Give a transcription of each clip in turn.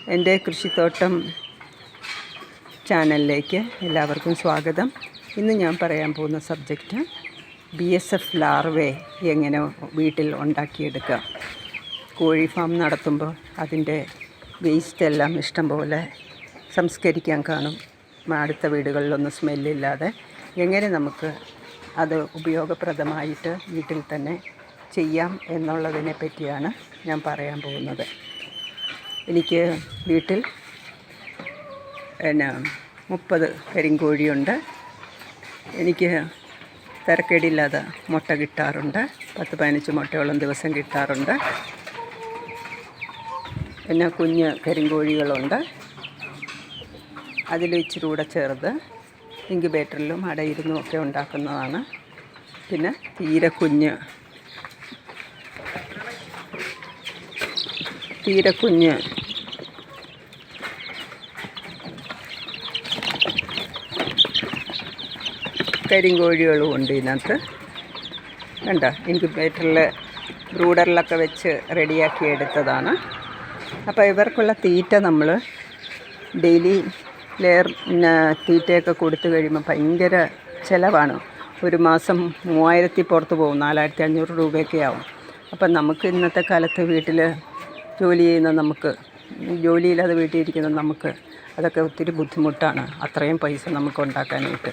എൻ്റെ കൃഷിത്തോട്ടം ചാനലിലേക്ക് എല്ലാവർക്കും സ്വാഗതം. ഇന്ന് ഞാൻ പറയാൻ പോകുന്ന സബ്ജക്റ്റ് BSF ലാർവേ എങ്ങനെ വീട്ടിൽ ഉണ്ടാക്കിയെടുക്കാം. കോഴി ഫാം നടത്തുമ്പോൾ അതിൻ്റെ വേസ്റ്റ് എല്ലാം ഇഷ്ടംപോലെ സംസ്കരിക്കാൻ കാണും. അടുത്ത വീടുകളിലൊന്നും സ്മെല്ലില്ലാതെ എങ്ങനെ നമുക്ക് അത് ഉപയോഗപ്രദമായിട്ട് വീട്ടിൽ തന്നെ ചെയ്യാം എന്നുള്ളതിനെ പറ്റിയാണ് ഞാൻ പറയാൻ പോകുന്നത്. എനിക്ക് വീട്ടിൽ 30 കരിങ്കോഴിയുണ്ട്. എനിക്ക് തിരക്കേടില്ലാതെ മുട്ട കിട്ടാറുണ്ട്. 10-15 മുട്ടയോളം ദിവസം കിട്ടാറുണ്ട്. പിന്നെ കുഞ്ഞ് കരിങ്കോഴികളുണ്ട്. അതിൽ ഇച്ചിരി കൂടെ ചെറുത് ഇൻക്യുബേറ്ററിലും അടയിരുന്നും ഒക്കെ ഉണ്ടാക്കുന്നതാണ്. പിന്നെ തീരെ കുഞ്ഞ് കരിങ്കോഴികളും ഉണ്ട് ഇതിനകത്ത്. കണ്ടോ, ഇൻക്യുബേറ്ററിൽ ബ്രൂഡറിലൊക്കെ വെച്ച് റെഡിയാക്കി എടുത്തതാണ്. അപ്പോൾ ഇവർക്കുള്ള തീറ്റ നമ്മൾ ഡെയിലി തീറ്റയൊക്കെ കൊടുത്തു കഴിയുമ്പോൾ ഭയങ്കര ചിലവാണ്. ഒരു മാസം 3000 പുറത്ത് പോകും, 4500 രൂപയൊക്കെ ആവും. അപ്പം നമുക്ക് ഇന്നത്തെ കാലത്ത് വീട്ടിൽ ജോലി ചെയ്യുന്ന നമുക്ക്, ജോലിയില്ലാതെ വീട്ടിൽ ഇരിക്കുന്ന നമുക്ക് അതൊക്കെ ഒത്തിരി ബുദ്ധിമുട്ടാണ്, അത്രയും പൈസ നമുക്ക് ഉണ്ടാക്കാനായിട്ട്.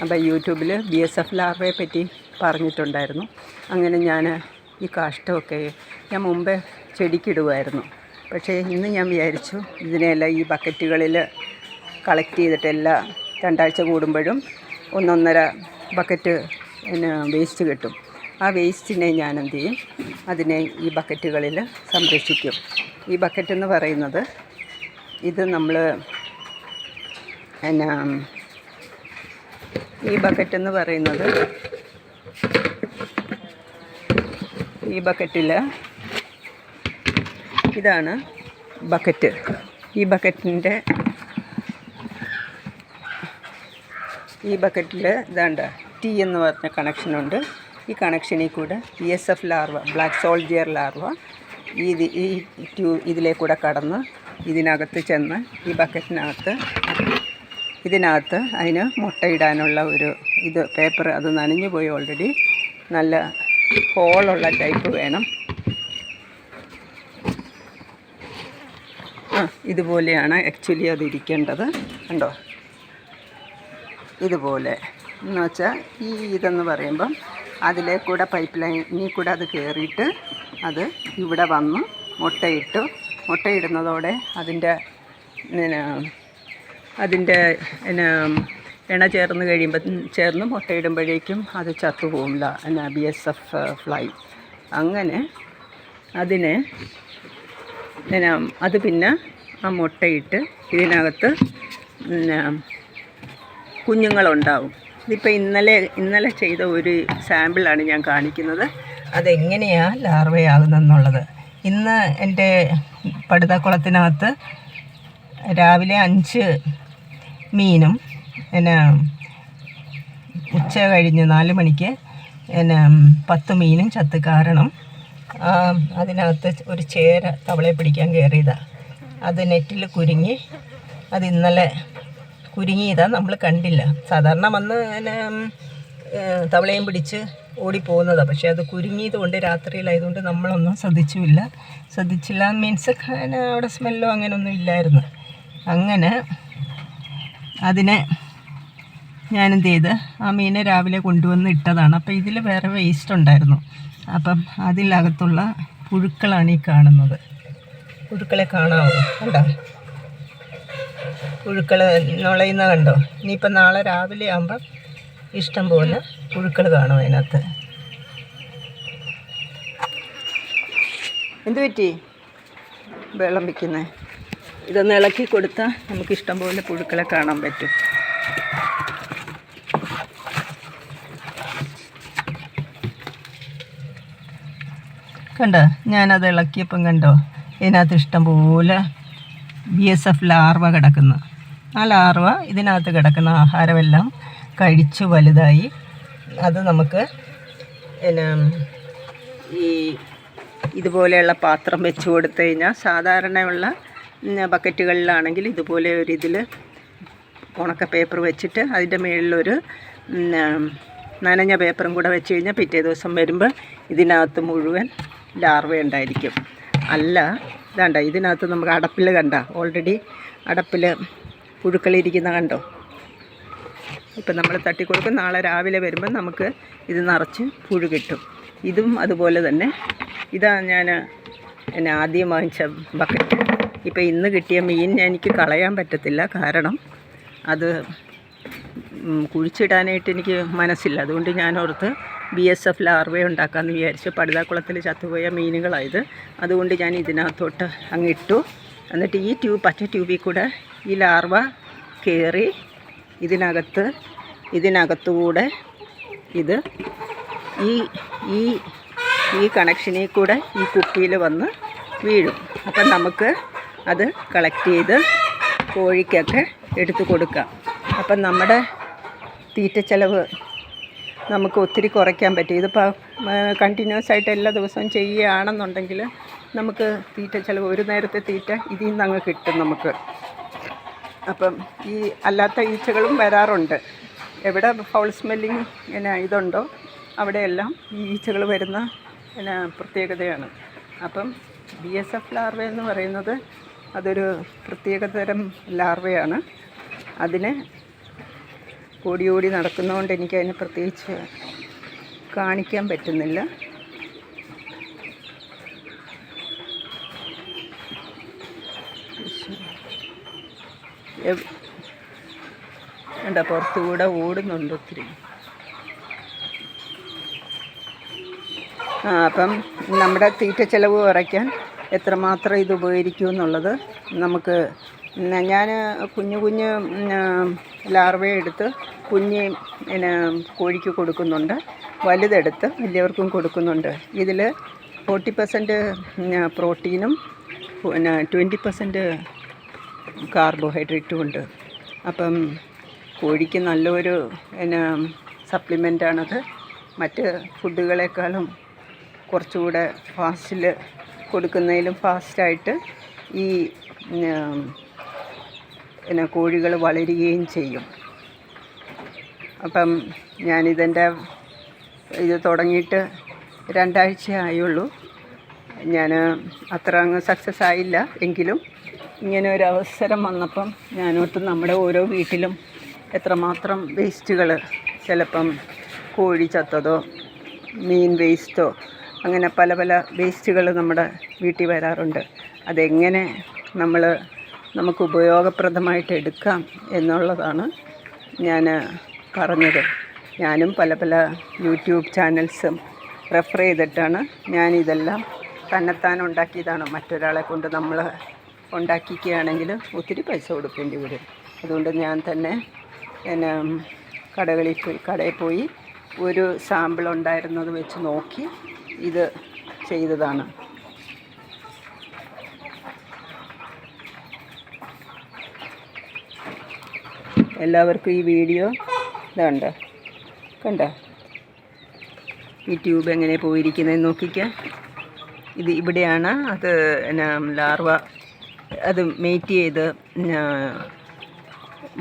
അപ്പോൾ യൂട്യൂബിൽ BSF ലാർവയെ പറ്റി പറഞ്ഞിട്ടുണ്ടായിരുന്നു. അങ്ങനെ ഞാൻ ഈ കാഷ്ടമൊക്കെ ഞാൻ മുമ്പേ ചെടിക്കിടുമായിരുന്നു. പക്ഷേ ഇന്ന് ഞാൻ വിചാരിച്ചു ഇതിനെല്ലാം ഈ ബക്കറ്റുകളിൽ കളക്ട് ചെയ്തിട്ട് എല്ലാ 2 ആഴ്ച കൂടുമ്പോഴും 1.5 ബക്കറ്റ് വേസ്റ്റ് കിട്ടും. ആ വേസ്റ്റിനെ ഞാൻ എന്ത് ചെയ്യും, അതിനെ ഈ ബക്കറ്റുകളിൽ സംരക്ഷിക്കും. ഈ ബക്കറ്റെന്ന് പറയുന്നത് ഇത് നമ്മൾ ഈ ബക്കറ്റെന്ന് പറയുന്നത് ഈ ബക്കറ്റിൽ ഇതാണ് ബക്കറ്റ്. ഈ ബക്കറ്റിൽ ഇതാണ്ട് T എന്ന് പറഞ്ഞ കണക്ഷനുണ്ട്. ഈ കണക്ഷനിൽ കൂടെ BSF larva, black soldier larva ഇതിലേ കൂടെ കടന്ന് ഇതിനകത്ത് ചെന്ന് ഈ ബക്കറ്റിനകത്ത് ഇതിനകത്ത് അതിന് മുട്ടയിടാനുള്ള ഒരു പേപ്പർ, അത് നനഞ്ഞു പോയി ഓൾറെഡി. നല്ല ഹോളുള്ള ടൈപ്പ് വേണം. ഇതുപോലെയാണ് ആക്ച്വലി അത് ഇരിക്കേണ്ടത്. കണ്ടോ, ഇതുപോലെ എന്ന് വെച്ചാൽ ഇതെന്ന് പറയുമ്പം അതിലെ കൂടെ പൈപ്പ് ലൈനിൽ കൂടെ അത് കയറിയിട്ട് അത് ഇവിടെ വന്ന് മുട്ടയിടുന്നതോടെ അതിൻ്റെ ഇണ ചേർന്ന് മുട്ടയിടുമ്പോഴേക്കും അത് ചത്തുപോകില്ല. BSF fly. അങ്ങനെ അതിനെ അത് പിന്നെ ആ മുട്ടയിട്ട് ഇതിനകത്ത് കുഞ്ഞുങ്ങളുണ്ടാവും. ഇതിപ്പോൾ ഇന്നലെ ചെയ്ത ഒരു സാമ്പിളാണ് ഞാൻ കാണിക്കുന്നത്, അതെങ്ങനെയാണ് ലാർവയാകുന്നതെന്നുള്ളത്. ഇന്ന് എൻ്റെ പടുതാക്കുളത്തിനകത്ത് രാവിലെ 5 മീനും ഉച്ച കഴിഞ്ഞ് 4 മണിക്ക് 10 മീനും ചത്ത്. കാരണം അതിനകത്ത് ഒരു ചേര തവളയെ പിടിക്കാൻ കയറിയതാണ്. അത് നെറ്റിൽ കുരുങ്ങി, അത് ഇന്നലെ കുരുങ്ങിയതാണ്, നമ്മൾ കണ്ടില്ല. സാധാരണ വന്ന് തവളയും പിടിച്ച് ഓടിപ്പോകുന്നതാണ്. പക്ഷേ അത് കുരുങ്ങിയത് കൊണ്ട് രാത്രിയിലായതുകൊണ്ട് നമ്മളൊന്നും ശ്രദ്ധിച്ചില്ല മീൻസ് അവിടെ സ്മെല്ലോ അങ്ങനെയൊന്നും ഇല്ലായിരുന്നു. അങ്ങനെ അതിനെ ഞാനെന്ത് ചെയ്ത് ആ മീനെ രാവിലെ കൊണ്ടുവന്ന് ഇട്ടതാണ്. അപ്പോൾ ഇതിൽ വേറെ വേസ്റ്റ് ഉണ്ടായിരുന്നു. അപ്പം അതിനകത്തുള്ള പുഴുക്കളാണ് ഈ കാണുന്നത്. പുഴുക്കളെ കാണാമോ? കണ്ടോ, പുഴുക്കൾ നുളയുന്ന കണ്ടോ? ഇനിയിപ്പം നാളെ രാവിലെ ആകുമ്പം ഇഷ്ടം പോലെ പുഴുക്കൾ കാണും അതിനകത്ത്. എന്ത് പറ്റി വെള്ളം വയ്ക്കുന്നത്? ഇതൊന്ന് ഇളക്കി കൊടുത്താൽ നമുക്ക് ഇഷ്ടം പോലെ പുഴുക്കളെ കാണാൻ പറ്റും. കണ്ടോ, ഞാനത് ഇളക്കിയപ്പം കണ്ടോ ഇതിനകത്ത് ഇഷ്ടം പോലെ BSF ലാർവ കിടക്കുന്നു. ആ ലാർവ ഇതിനകത്ത് കിടക്കുന്ന ആഹാരമെല്ലാം കഴിച്ച് വലുതായി അത് നമുക്ക് ഈ ഇതുപോലെയുള്ള പാത്രം വെച്ച് കൊടുത്തു കഴിഞ്ഞാൽ സാധാരണയുള്ള ബക്കറ്റുകളിലാണെങ്കിൽ ഇതുപോലെ ഒരു ഇതിൽ ഉണക്ക പേപ്പർ വെച്ചിട്ട് അതിൻ്റെ മുകളിലൊരു നനഞ്ഞ പേപ്പറും കൂടെ വെച്ച് കഴിഞ്ഞാൽ പിറ്റേ ദിവസം വരുമ്പോൾ ഇതിനകത്ത് മുഴുവൻ ലാർവ ഉണ്ടായിരിക്കും. അല്ല ഇതാണ്ട ഇതിനകത്ത് നമുക്ക് അടപ്പിൽ കണ്ട ഓൾറെഡി അടപ്പിൽ പുഴുക്കളിരിക്കുന്ന കണ്ടോ. ഇപ്പം നമ്മൾ തട്ടിക്കൊടുക്കും. നാളെ രാവിലെ വരുമ്പോൾ നമുക്ക് ഇത് നിറച്ച് പുഴു കിട്ടും. ഇതും അതുപോലെ തന്നെ. ഇതാ ഞാൻ ആദ്യം വാങ്ങിച്ച ബക്കറ്റ്. ഇപ്പം ഇന്ന് കിട്ടിയ മീൻ എനിക്ക് കളയാൻ പറ്റത്തില്ല, കാരണം അത് കുഴിച്ചിടാനായിട്ട് എനിക്ക് മനസ്സില്ല. അതുകൊണ്ട് ഞാൻ ഓർത്ത് BSF ലാർവ ഉണ്ടാക്കാമെന്ന് വിചാരിച്ചു. പടുതാക്കുളത്തിൽ ചത്തുപോയ മീനുകളായത്. അതുകൊണ്ട് ഞാൻ ഇതിനകത്തോട്ട് അങ്ങ് ഇട്ടു. എന്നിട്ട് ഈ പച്ച ട്യൂബിൽ കൂടെ ഈ ലാർവ കയറി ഇതിനകത്തുകൂടെ ഇത് ഈ കണക്ഷനിൽ കൂടെ ഈ കുപ്പിയിൽ വന്ന് വീഴും. അപ്പം നമുക്ക് അത് കളക്ട് ചെയ്ത് കോഴിക്കൊക്കെ എടുത്തു കൊടുക്കാം. അപ്പം നമ്മുടെ തീറ്റ ചിലവ് നമുക്ക് ഒത്തിരി കുറയ്ക്കാൻ പറ്റും. ഇതിപ്പോൾ കണ്ടിന്യൂസ് ആയിട്ട് എല്ലാ ദിവസവും ചെയ്യുകയാണെന്നുണ്ടെങ്കിൽ നമുക്ക് തീറ്റ ചിലവ്, ഒരു നേരത്തെ തീറ്റ ഇതിൽ നിന്ന് അങ്ങ് കിട്ടും നമുക്ക്. അപ്പം ഈ അല്ലാത്ത ഈച്ചകളും വരാറുണ്ട്. എവിടെ ഫൗൾ സ്മെല്ലിങ് ഇതുണ്ടോ അവിടെയെല്ലാം ഈ ഈച്ചകൾ വരുന്ന പ്രത്യേകതയാണ്. അപ്പം BSF ലാർവ എന്ന് പറയുന്നത് അതൊരു പ്രത്യേകതരം ലാർവയാണ്. അതിന് ഓടി നടക്കുന്നതുകൊണ്ട് എനിക്കതിനെ പ്രത്യേകിച്ച് കാണിക്കാൻ പറ്റുന്നില്ല. എന്താ പുറത്തുകൂടെ ഓടുന്നുണ്ട് ഒത്തിരി. അപ്പം നമ്മുടെ തീറ്റ ചിലവ് കുറയ്ക്കാൻ എത്രമാത്രം ഇത് ഉപകരിക്കുമെന്നുള്ളത് നമുക്ക് ഞാൻ കുഞ്ഞു ലാർവയെ എടുത്ത് കോഴിക്ക് കൊടുക്കുന്നുണ്ട്, വലുതെടുത്ത് വലിയവർക്കും കൊടുക്കുന്നുണ്ട്. ഇതിൽ 40% പ്രോട്ടീനും 20% കാർബോഹൈഡ്രേറ്റും ഉണ്ട്. അപ്പം കോഴിക്ക് നല്ലൊരു സപ്ലിമെൻ്റാണത്. മറ്റ് ഫുഡുകളെക്കാളും കുറച്ചുകൂടെ ഫാസ്റ്റിൽ കൊടുക്കുന്നതിലും ഫാസ്റ്റായിട്ട് ഈ കോഴികൾ വളരുകയും ചെയ്യും. അപ്പം ഞാനിതെൻ്റെ ഇത് തുടങ്ങിയിട്ട് 2 ആഴ്ച ആയുള്ളൂ. ഞാൻ അത്ര അങ്ങ് സക്സസ് ആയില്ല. എങ്കിലും ഇങ്ങനെ ഒരു അവസരം വന്നപ്പം ഞാനോർത്ത് നമ്മുടെ ഓരോ വീട്ടിലും എത്രമാത്രം വേസ്റ്റുകൾ, ചിലപ്പം കോഴി ചത്തതോ മീൻ വേസ്റ്റോ അങ്ങനെ പല വേസ്റ്റുകൾ നമ്മുടെ വീട്ടിൽ വരാറുണ്ട്. അതെങ്ങനെ നമുക്ക് ഉപയോഗപ്രദമായിട്ട് എടുക്കാം എന്നുള്ളതാണ് ഞാൻ പറഞ്ഞത്. ഞാനും പല യൂട്യൂബ് ചാനൽസും റെഫർ ചെയ്തിട്ടാണ് ഞാനിതെല്ലാം തന്നെത്താൻ ഉണ്ടാക്കിയതാണ്. മറ്റൊരാളെ കൊണ്ട് നമ്മൾ ഉണ്ടാക്കിക്കുകയാണെങ്കിൽ ഒത്തിരി പൈസ കൊടുക്കേണ്ടി വരും. അതുകൊണ്ട് ഞാൻ തന്നെ കടയിൽ പോയി ഒരു സാമ്പിൾ ഉണ്ടായിരുന്നത് വെച്ച് നോക്കി ഇത് ചെയ്തതാണ്. എല്ലാവർക്കും ഈ വീഡിയോ കണ്ട ഈ ട്യൂബ് എങ്ങനെ പോയിരിക്കുന്നതെന്ന് നോക്കിക്കാം. ഇത് ഇവിടെയാണ് അത് ലാർവ അത് മേറ്റ് ചെയ്ത്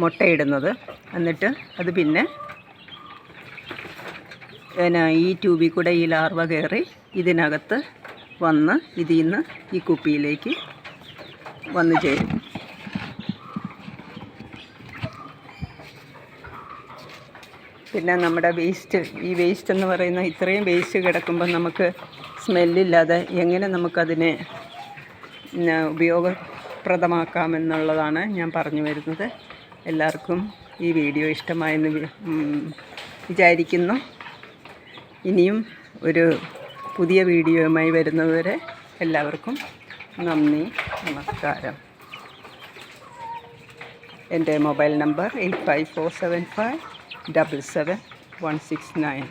മുട്ടയിടുന്നത്. എന്നിട്ട് അത് പിന്നെ ഈ ട്യൂബിൽ കൂടെ ഈ ലാർവ കയറി ഇതിനകത്ത് വന്ന് ഇതിൽ നിന്ന് ഈ കുപ്പിയിലേക്ക് വന്നു ചേരും. പിന്നെ നമ്മുടെ ഈ വേസ്റ്റ് എന്ന് പറയുന്ന ഇത്രയും വേസ്റ്റ് കിടക്കുമ്പോൾ നമുക്ക് സ്മെല്ലില്ലാതെ എങ്ങനെ നമുക്കതിനെ ഉപയോഗപ്രദമാക്കാമെന്നുള്ളതാണ് ഞാൻ പറഞ്ഞു വരുന്നത്. എല്ലാവർക്കും ഈ വീഡിയോ ഇഷ്ടമായെന്ന് വിചാരിക്കുന്നു. ഇനിയും ഒരു പുതിയ വീഡിയോയുമായി വരുന്നതുവരെ എല്ലാവർക്കും നന്ദി, നമസ്കാരം. എൻ്റെ മൊബൈൽ നമ്പർ 8547577169.